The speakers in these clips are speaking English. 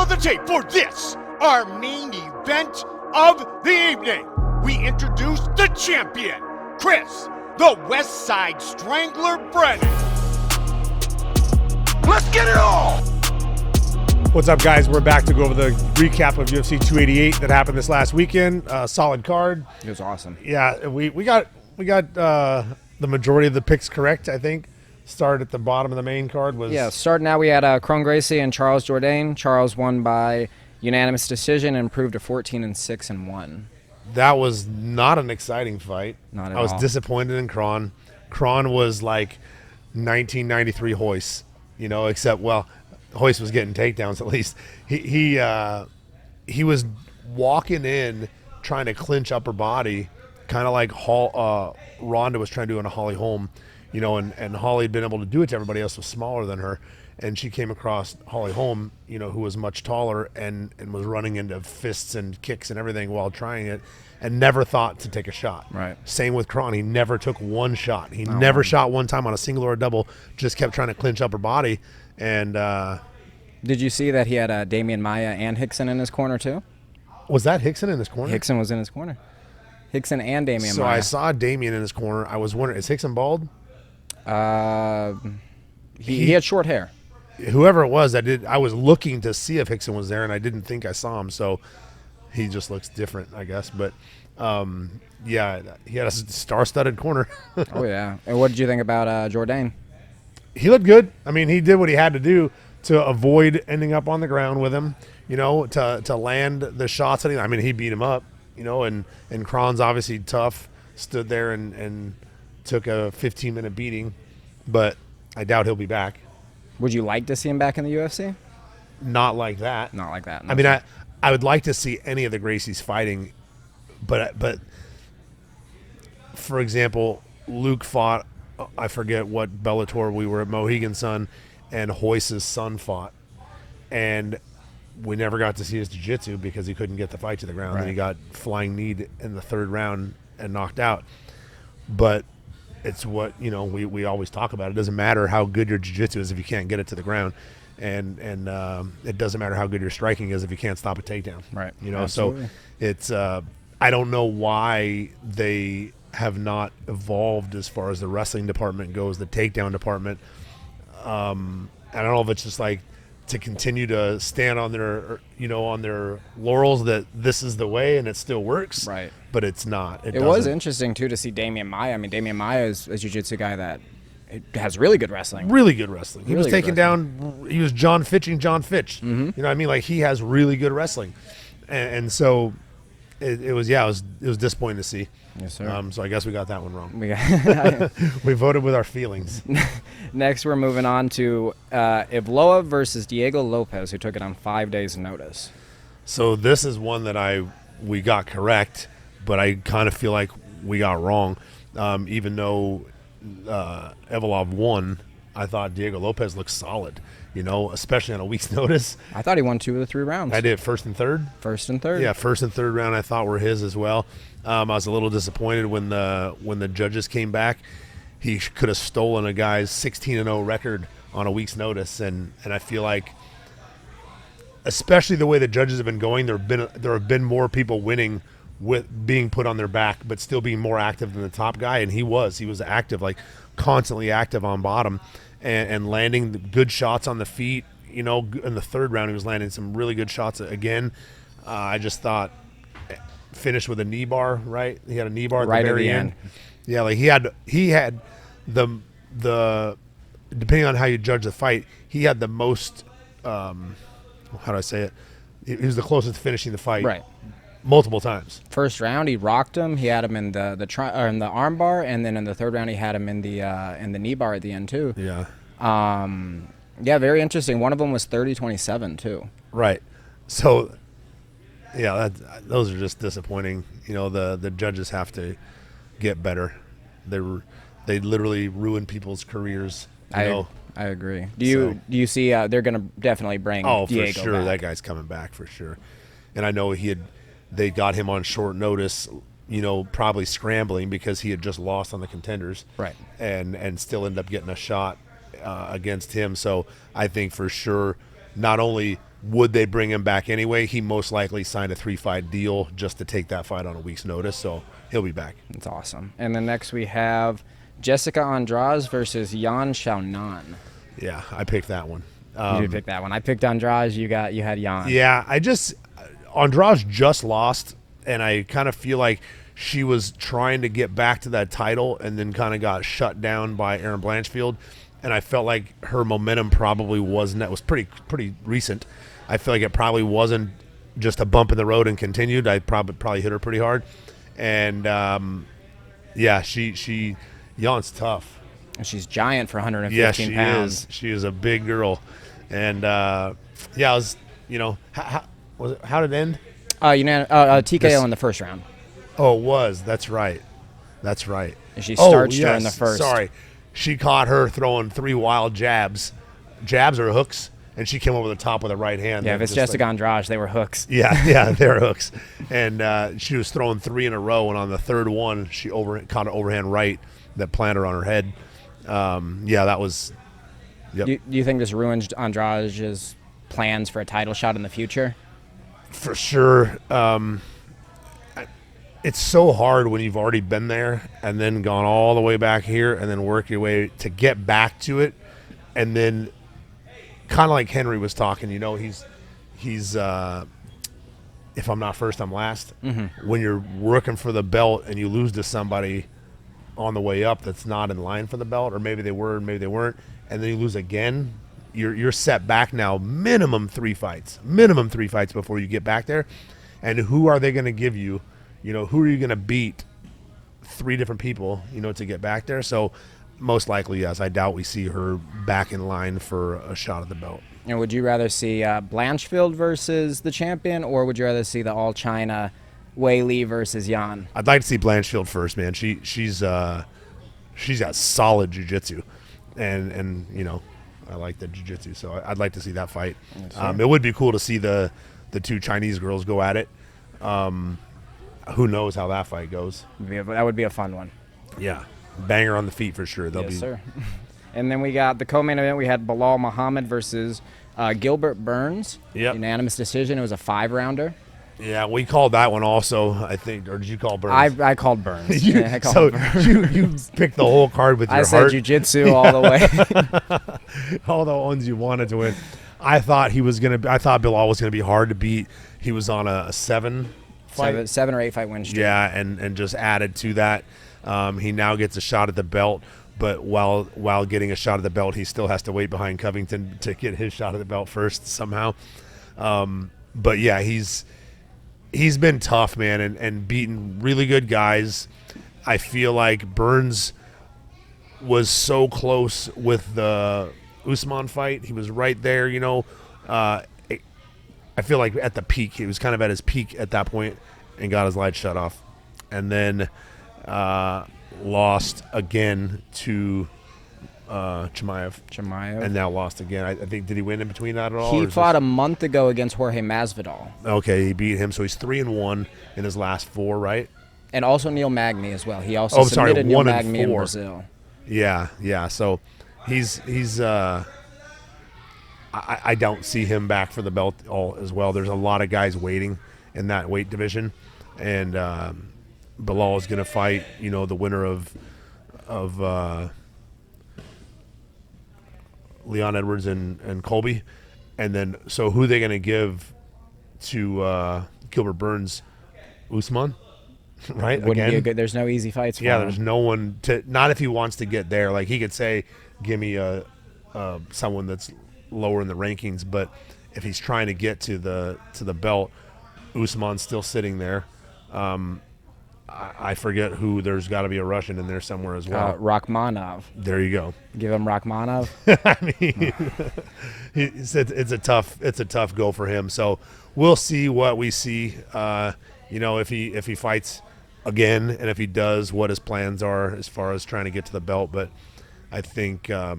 the tape for this, our main event of the evening. We introduce the champion, Chris, the West Side Strangler Brennan. Let's get it on! What's up, guys? We're back to go over the recap of UFC 288 that happened this last weekend. Solid card. It was awesome. Yeah, we got the majority of the picks correct, I think. Start at the bottom of the main card was... Yeah, starting out, we had Cron Gracie and Charles Jourdain. Charles won by unanimous decision and improved to 14-6-1. That was not an exciting fight. Not at all. I was disappointed in Cron. Cron was like 1993 Hoist, except, well, Hoist was getting takedowns at least. He was walking in trying to clinch upper body, kind of like Ronda was trying to do on a Holly Holm, and Holly had been able to do it to everybody else who was smaller than her. And she came across Holly Holm, who was much taller and was running into fists and kicks and everything while trying it and never thought to take a shot. Right. Same with Cron. He never took one shot. He never shot one time on a single or a double, just kept trying to clinch upper body. And did you see that he had Damian Maia and Hickson in his corner too? was that Hickson in his corner? Hickson was in his corner. Hickson and Damian So Maia. I saw Damian in his corner. I was wondering, is Hickson bald? He had short hair. Whoever it was, I was looking to see if Hickson was there, and I didn't think I saw him. So he just looks different, I guess. But yeah, he had a star-studded corner. Oh yeah. And what did you think about Jourdain? He looked good. I mean, he did what he had to do to avoid ending up on the ground with him. To land the shots that he beat him up. And Cron's obviously tough. Stood there and took a 15-minute beating, but I doubt he'll be back. Would you like to see him back in the UFC? Not like that. Not like that. No. I would like to see any of the Gracies fighting, but for example, Luke fought, I forget what Bellator we were at, Mohegan Sun, and Hoist's son fought, and we never got to see his jiu-jitsu because he couldn't get the fight to the ground. Right. And he got flying kneed in the third round and knocked out. But it's what we always talk about. It doesn't matter how good your jiu-jitsu is if you can't get it to the ground, and it doesn't matter how good your striking is if you can't stop a takedown. Right. So it's I don't know why they have not evolved as far as the wrestling department goes, the takedown department. I don't know if it's just like to continue to stand on their laurels that this is the way and it still works. Right. But it's not. It was interesting too to see Damian Maia. I mean, Damian Maia is a jiu-jitsu guy that has really good wrestling. Really good wrestling. He really was taking down. He was John Fitching John Fitch. Mm-hmm. You know what I mean? Like, he has really good wrestling, and so it was disappointing to see. Yes, sir. So I guess we got that one wrong. We We voted with our feelings. Next, we're moving on to Ivloa versus Diego Lopez, who took it on 5 days' notice. So this is one that we got correct, but I kind of feel like we got wrong. Even though Evolov won, I thought Diego Lopez looked solid, especially on a week's notice. I thought he won 2 of the 3 rounds. I did. First and third? First and third. Yeah, first and third round I thought were his as well. I was a little disappointed when the judges came back. He could have stolen a guy's 16-0 record on a week's notice, and I feel like, especially the way the judges have been going, there have been more people winning with being put on their back, but still being more active than the top guy, and he was active, like constantly active on bottom, and landing good shots on the feet. In the third round, he was landing some really good shots again. I just thought finished with a knee bar, right? He had a knee bar at right the very end. Yeah, like he had the depending on how you judge the fight, he had the most how do I say it? He was the closest to finishing the fight. Right. Multiple times. First round, he rocked him. He had him in the arm bar, and then in the third round, he had him in the knee bar at the end too. Yeah. Yeah, very interesting. One of them was 30-27 too. Right. So, yeah, those are just disappointing. The judges have to get better. They literally ruin people's careers. I agree. Do you see they're going to definitely bring Diego for sure back? That guy's coming back for sure. And I know they got him on short notice, probably scrambling because he had just lost on the Contenders. Right. And still ended up getting a shot against him. So I think for sure not only would they bring him back anyway? He most likely signed a 3-fight deal just to take that fight on a week's notice, so he'll be back. That's awesome. And then next we have Jessica Andrade versus Yan Xiaonan. Yeah, I picked that one. You did pick that one. I picked Andrade. You had Yan. Yeah, Andrade just lost, and I kind of feel like she was trying to get back to that title and then kind of got shut down by Erin Blanchfield. And I felt like her momentum probably wasn't. That was pretty recent. I feel like it probably wasn't just a bump in the road and continued. I probably hit her pretty hard, and yeah, Jan's tough. And she's giant for 115 pounds. She is a big girl, and yeah, I was how did it end? TKO in the first round. Oh, it was. That's right. And she starched her in the yes, first. Sorry. She caught her throwing 3 wild jabs or hooks, and she came over the top with a right hand. Yeah, if it's Jessica Andrade, they were hooks. Yeah, they were hooks. And she was throwing 3 in a row, and on the third one, she caught an overhand right that planted her on her head. Yeah, that was. Yep. Do you think this ruins Andrade's plans for a title shot in the future? For sure. It's so hard when you've already been there and then gone all the way back here and then work your way to get back to it. And then kind of like Henry was talking, he's if I'm not first, I'm last. Mm-hmm. When you're working for the belt and you lose to somebody on the way up that's not in line for the belt, or maybe they were, maybe they weren't, and then you lose again, you're set back now minimum 3 fights before you get back there. And who are they going to give you? Who are you going to beat? 3 different people, to get back there. So most likely, yes, I doubt we see her back in line for a shot at the belt. And would you rather see Blanchfield versus the champion, or would you rather see the All-China Wei Li versus Yan? I'd like to see Blanchfield first, man. She's got solid jiu-jitsu, and I like the jiu-jitsu, so I'd like to see that fight. Yes, it would be cool to see the 2 Chinese girls go at it. Who knows how that fight goes? That would be a fun one. Yeah. Banger on the feet for sure. Yes, sir. And then we got the co-main event. We had Bilal Muhammad versus Gilbert Burns. Yep. Unanimous decision. It was a 5-rounder. Yeah, we called that one also, I think. Or did you call Burns? I called Burns. I called Burns. you picked the whole card with your heart. I said jiu-jitsu all the way. All the ones you wanted to win. I thought Bilal was gonna be hard to beat. He was on a 7 or 8 fight win streak. Yeah, and just added to that. He now gets a shot at the belt, but while getting a shot at the belt, he still has to wait behind Covington to get his shot at the belt first somehow. But yeah, he's been tough, man, and beaten really good guys. I feel like Burns was so close with the Usman fight. He was right there, I feel like at the peak, he was kind of at his peak at that point and got his lights shut off. And then lost again to Chimaev. And now lost again. I think, did he win in between that at all? He fought a month ago against Jorge Masvidal. Okay, he beat him. So he's 3-1 in his last 4, right? And also Neil Magny as well. He also submitted Neil Magny in Brazil. Yeah. So he's I don't see him back for the belt all as well. There's a lot of guys waiting in that weight division, and Bilal is going to fight, the winner of Leon Edwards and Colby, and then so who are they going to give to Gilbert Burns? Usman, right? Wouldn't be a good. There's no easy fights for him. There's no one to. Not if he wants to get there. Like he could say, "Give me someone that's lower in the rankings," but if he's trying to get to the belt, Usman's still sitting there. I forget who. There's got to be a Russian in there somewhere as well. Rachmanov. There you go. Give him Rachmanov. I mean, it's a tough go for him. So we'll see what we see. If he fights again, and if he does, what his plans are as far as trying to get to the belt. But I think a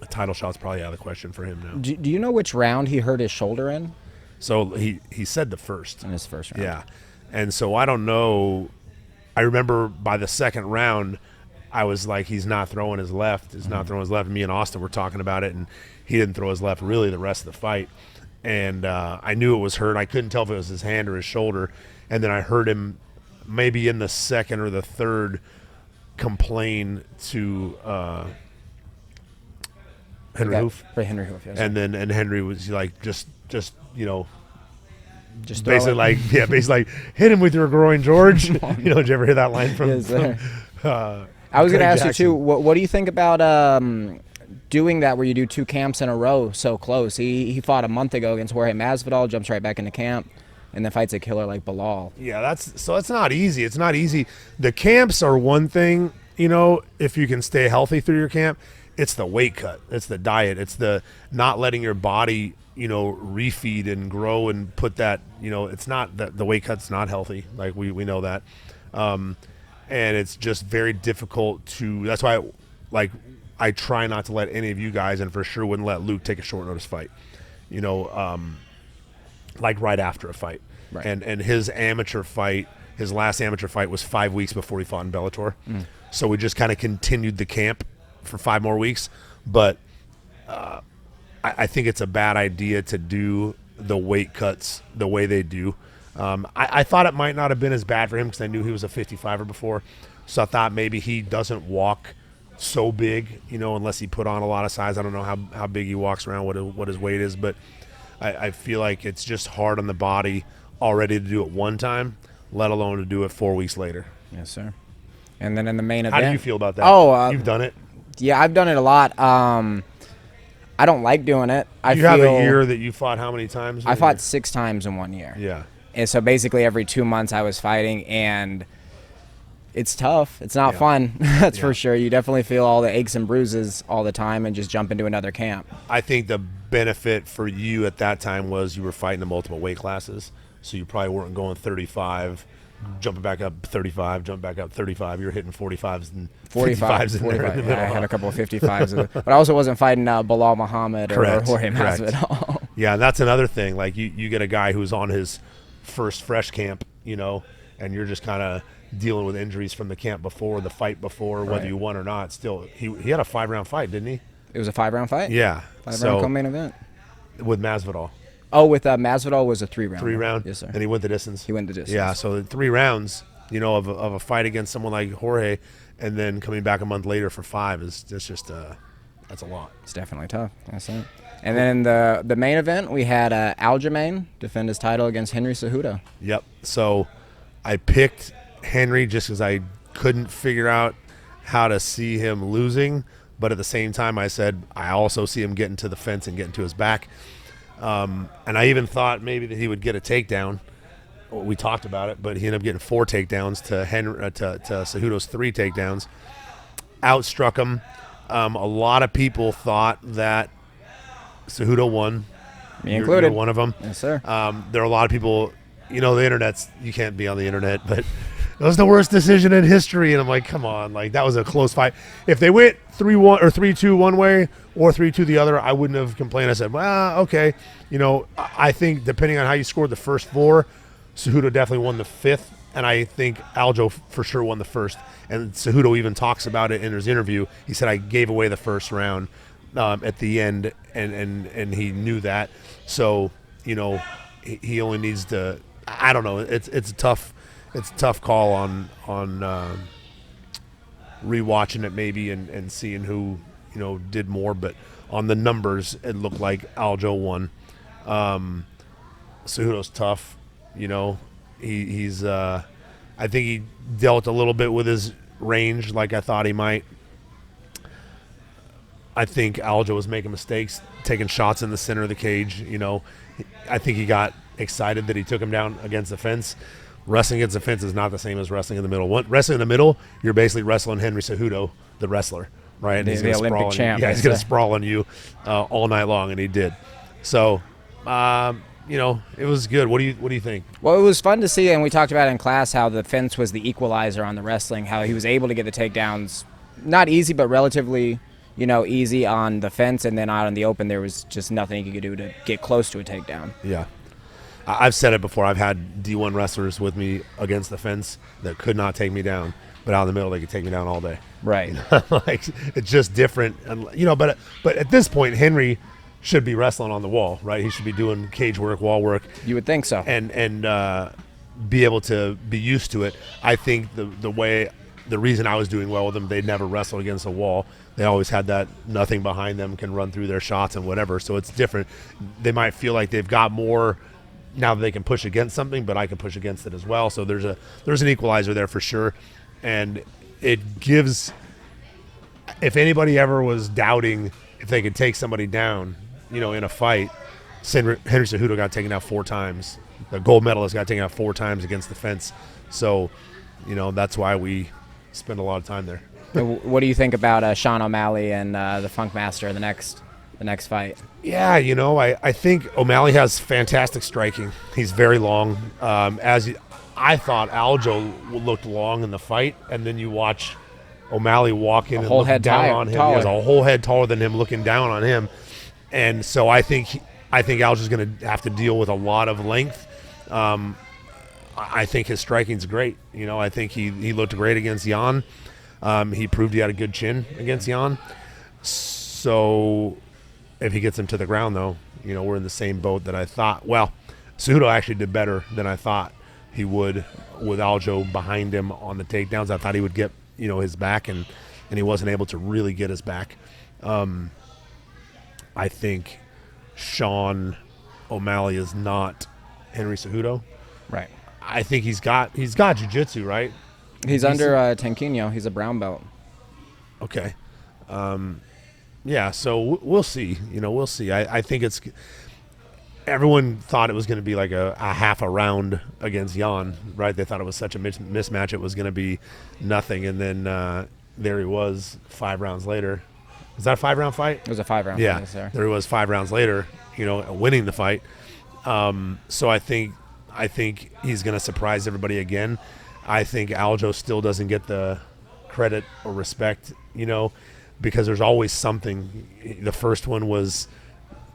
title shot's probably out of the question for him now. Do you know which round he hurt his shoulder in? So he said the first. In his first round. Yeah. And so I don't know. I remember by the second round, I was like, he's not throwing his left. He's not throwing his left. Me and Austin were talking about it, and he didn't throw his left really the rest of the fight. and I knew it was hurt. I couldn't tell if it was his hand or his shoulder, and then I heard him maybe in the second or the third complain to Henry Hoof. Henry Hoof, yes. And then Henry was like just you know, Just basically like hit him with your groin, George. You know, did you ever hear that line from? Yes, sir. From I was going to Craig ask you Jackson? too. What do you think about doing that where you do 2 camps in a row so close? He fought a month ago against Jorge Masvidal, jumps right back into camp, and then fights a killer like Bilal. Yeah, it's not easy. It's not easy. The camps are one thing, you know, if you can stay healthy through your camp. It's the weight cut. It's the diet. It's the not letting your body, you know, refeed and grow and put that, you know, it's not that the weight cut's not healthy. Like we know that. And it's just very difficult to, that's why I try not to let any of you guys, and for sure wouldn't let Luke take a short notice fight, you know, like right after a fight. Right. And his last amateur fight was 5 weeks before he fought in Bellator. So we just kind of continued the camp for 5 more weeks. But I think it's a bad idea to do the weight cuts the way they do. I thought it might not have been as bad for him because I knew he was a 55er before. So I thought maybe he doesn't walk so big, you know, unless he put on a lot of size. I don't know how big he walks around, what his weight is, but I feel like it's just hard on the body already to do it one time, let alone to do it 4 weeks later. Yes, sir. And then in the main event. How do you feel about that? Oh, you've done it. Yeah, I've done it a lot. I don't like doing it. You have a year that you fought how many times? I fought 6 times in 1 year. Yeah. And so basically every 2 months I was fighting, and it's tough. It's not fun. That's for sure. You definitely feel all the aches and bruises all the time and just jump into another camp. I think the benefit for you at that time was you were fighting the multiple weight classes, so you probably weren't going 35, jumping back up 35, jump back up 35. You were hitting 45s and 55s in there in the middle. Yeah, I had a couple of 55s. But I also wasn't fighting Bilal Muhammad or Jorge Masvidal. Yeah, and that's another thing. Like you get a guy who's on his first fresh camp, you know, and you're just kind of dealing with injuries from the camp before, the fight before, whether you won or not. Still, he had a 5-round fight, didn't he? It was a 5-round fight? Yeah. 5-round co-main event. With Masvidal. Oh, with Masvidal was a 3-round. 3-round? Yes, sir. And he went the distance? He went the distance. Yeah, so the 3 rounds, you know, of a fight against someone like Jorge, and then coming back a month later for 5 is that's just that's a lot. It's definitely tough. That's it. And then the main event, we had Aljamain defend his title against Henry Cejudo. Yep. So I picked Henry just because I couldn't figure out how to see him losing, but at the same time I said I also see him getting to the fence and getting to his back. And I even thought maybe that he would get a takedown. We talked about it, but he ended up getting 4 takedowns to Cejudo's 3 takedowns. Outstruck him. A lot of people thought that Cejudo won. Me included. You're one of them. Yes, sir. There are a lot of people, you know, the internet's, you can't be on the internet, but it was the worst decision in history. And I'm like, come on, like that was a close fight. If they went 3-1 or 3-2 one way or 3-2 the other, I wouldn't have complained. I said, well, okay. You know, I think depending on how you scored the first 4, Cejudo definitely won the 5th, and I think Aljo for sure won the 1st. And Cejudo even talks about it in his interview. He said, I gave away the first round at the end, and he knew that. So, you know, he only needs to. I don't know. It's a tough call on rewatching it maybe and seeing who, you know, did more. But on the numbers, it looked like Aljo won. Cejudo's tough. You know, he's I think he dealt a little bit with his range like I thought he might. I think Aljo was making mistakes, taking shots in the center of the cage. You know, I think he got excited that he took him down against the fence. Wrestling against the fence is not the same as wrestling in the middle. Wrestling in the middle, you're basically wrestling Henry Cejudo, the wrestler, right? And he's the gonna Olympic sprawl champ. Yeah, he's going to sprawl on you all night long, and he did. So, you know, it was good. What do you think? Well, it was fun to see, and we talked about it in class how the fence was the equalizer on the wrestling, how he was able to get the takedowns, not easy, but relatively, you know, easy on the fence, and then out in the open there was just nothing he could do to get close to a takedown. Yeah. I've said it before. I've had D1 wrestlers with me against the fence that could not take me down, but out in the middle they could take me down all day. Right. Like, it's just different. And, you know, but at this point, Henry should be wrestling on the wall, right? He should be doing cage work, wall work, You would think so. and be able to be used to it. I think the reason I was doing well with them, they never wrestled against a wall. They always had that nothing behind them can run through their shots and whatever. So it's different. They might feel like they've got more now that they can push against something, but I can push against it as well. So there's an equalizer there for sure, and it gives. If anybody ever was doubting if they could take somebody down, in a fight, Henry Cejudo got taken out 4 times. The gold medalist got taken out 4 times against the fence. So, that's why we spend a lot of time there. What do you think about Sean O'Malley and the Funk Master in the next fight? Yeah, I think O'Malley has fantastic striking. He's very long. I thought Aljo looked long in the fight, and then you watch O'Malley walk in and look down on him. He was a whole head taller than him, looking down on him. And so I think Aljo's going to have to deal with a lot of length. I think his striking's great. I think he looked great against Jan. He proved he had a good chin against Jan. So if he gets him to the ground, though, we're in the same boat that I thought. Well, Cejudo actually did better than I thought he would with Aljo behind him on the takedowns. I thought he would get, his back, and he wasn't able to really get his back. I think Sean O'Malley is not Henry Cejudo. Right. I think he's got jiu-jitsu, right? He's under Tenquinho. He's a brown belt. Okay. Yeah, so we'll see. We'll see. I think it's – everyone thought it was going to be like a half a round against Jan, right? They thought it was such a mismatch it was going to be nothing. And then there he was 5 rounds later. Was that a 5-round fight? It was a 5-round fight. Yes, sir. There he was 5 rounds later, winning the fight. So I think he's going to surprise everybody again. I think Aljo still doesn't get the credit or respect, because there's always something. The first one was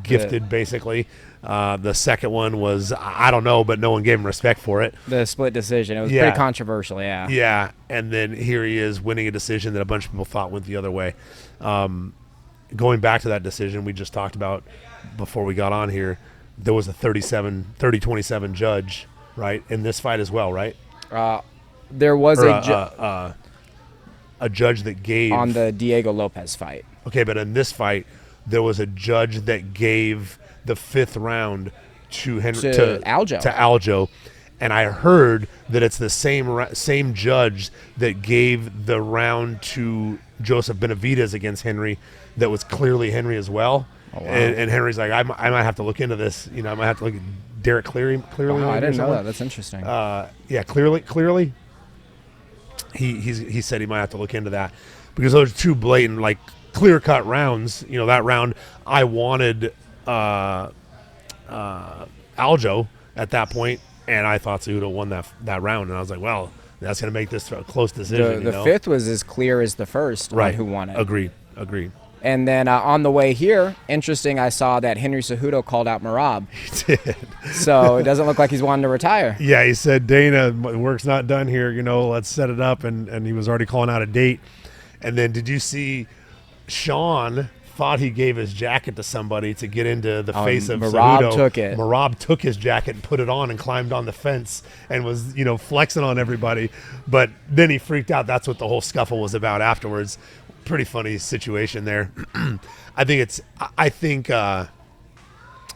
gifted, basically. The second one was, I don't know, but no one gave him respect for it. The split decision. It was pretty controversial, yeah. Yeah, and then here he is winning a decision that a bunch of people thought went the other way. Going back to that decision we just talked about before we got on here, there was a 30-27 judge, right, in this fight as well, right? There was a judge that gave on the Diego Lopez fight. Okay, but in this fight, there was a judge that gave the 5th round to Aljo, and I heard that it's the same judge that gave the round to Joseph Benavidez against Henry that was clearly Henry as well. Oh, wow. And Henry's like, I might have to look into this. I might have to look at Derek Cleary. Wow, I didn't know that. That's interesting. Yeah, clearly. He said he might have to look into that because those are 2 blatant, like, clear-cut rounds. That round I wanted Aljo at that point, and I thought Cejudo won that round, and I was like, well, that's going to make this a close decision. The 5th was as clear as the first right. on who won it. Agreed. And then on the way here, interesting, I saw that Henry Cejudo called out Merab. He did. So it doesn't look like he's wanting to retire. Yeah, he said, Dana, work's not done here. Let's set it up. And he was already calling out a date. And then did you see Sean thought he gave his jacket to somebody to get into the face of Merab Cejudo. took it. Merab took his jacket and put it on and climbed on the fence and was, flexing on everybody. But then he freaked out. That's what the whole scuffle was about afterwards. Pretty funny situation there. I think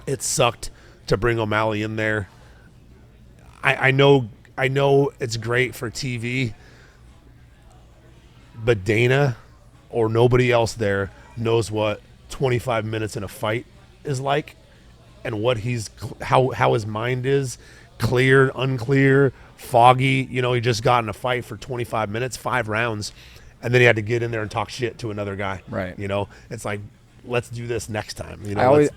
it sucked to bring O'Malley in there. I know it's great for TV, but Dana or nobody else there knows what 25 minutes in a fight is like, and what how his mind is, clear, unclear, foggy. He just got in a fight for 25 minutes, 5 rounds. And then he had to get in there and talk shit to another guy. Right. It's like, let's do this next time.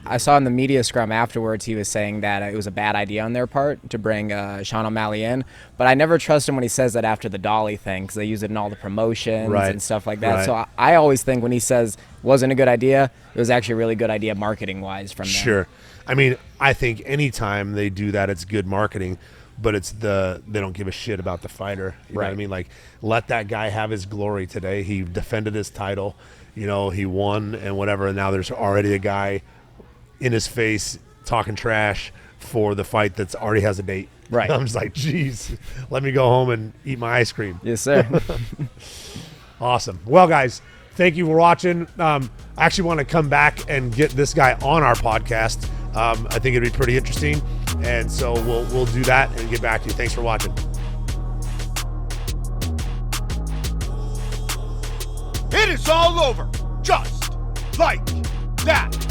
I saw in the media scrum afterwards he was saying that it was a bad idea on their part to bring Sean O'Malley in. But I never trust him when he says that after the Dolly thing, because they use it in all the promotions and stuff like that. Right. So I always think when he says wasn't a good idea, it was actually a really good idea marketing-wise from them. Sure. I mean, I think anytime they do that, it's good marketing. But they don't give a shit about the fighter. You know what I mean? Like, let that guy have his glory today. He defended his title. He won and whatever. And now there's already a guy, in his face talking trash for the fight that's already has a date. Right. I'm just like, geez, let me go home and eat my ice cream. Yes, sir. Awesome. Well, guys, thank you for watching. I actually want to come back and get this guy on our podcast. I think it'd be pretty interesting. And so we'll do that and get back to you. Thanks for watching. It is all over, just like that.